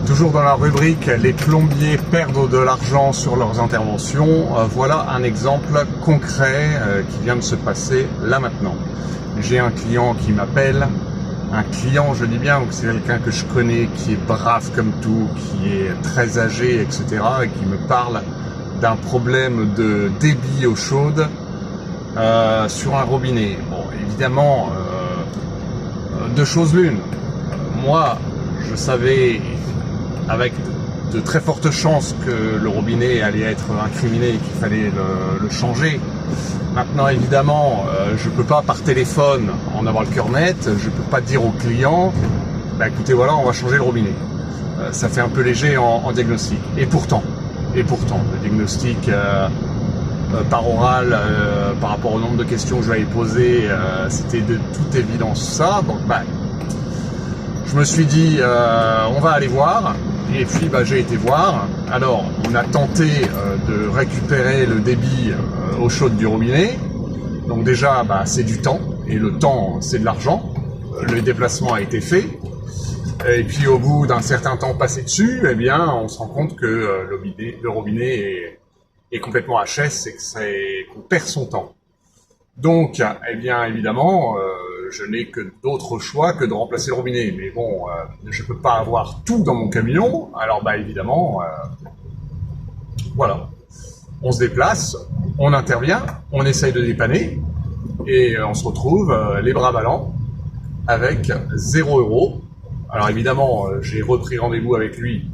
Toujours dans la rubrique « Les plombiers perdent de l'argent sur leurs interventions », voilà un exemple concret qui vient de se passer là maintenant. J'ai un client qui m'appelle, un client, je dis bien, c'est quelqu'un que je connais, qui est brave comme tout, qui est très âgé, etc. et qui me parle d'un problème de débit eau chaude sur un robinet. Bon, évidemment, deux choses l'une. Moi, je savais avec de très fortes chances que le robinet allait être incriminé et qu'il fallait le changer. Maintenant, évidemment, je ne peux pas par téléphone en avoir le cœur net, je ne peux pas dire au client bah, écoutez, voilà, on va changer le robinet. Ça fait un peu léger en diagnostic. Et pourtant, le diagnostic par oral, par rapport au nombre de questions que je lui avais posées, c'était de toute évidence ça. Donc, bah, je me suis dit, on va aller voir. Et puis bah, j'ai été voir. Alors on a tenté de récupérer le débit eau chaude du robinet. Donc déjà bah, c'est du temps, et le temps c'est de l'argent. Le déplacement a été fait. Et puis au bout d'un certain temps passé dessus, eh bien on se rend compte que le robinet est complètement HS et qu'on perd son temps. Donc eh bien évidemment je n'ai que d'autres choix que de remplacer le robinet. Mais bon, je ne peux pas avoir tout dans mon camion, alors bah évidemment, voilà. On se déplace, on intervient, on essaye de dépanner, et on se retrouve les bras ballants avec 0 €. Alors évidemment, j'ai repris rendez-vous avec lui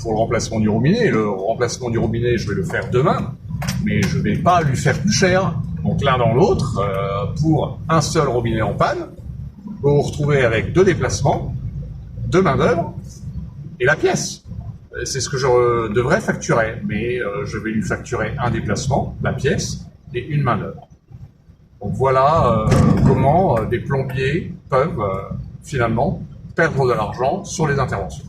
pour le remplacement du robinet. Le remplacement du robinet, je vais le faire demain, mais je ne vais pas lui faire plus cher. Donc l'un dans l'autre, pour un seul robinet en panne, vous vous retrouvez avec 2 déplacements, 2 main-d'œuvre et la pièce. C'est ce que je devrais facturer, mais je vais lui facturer un déplacement, la pièce et une main-d'œuvre. Donc voilà comment des plombiers peuvent finalement perdre de l'argent sur les interventions.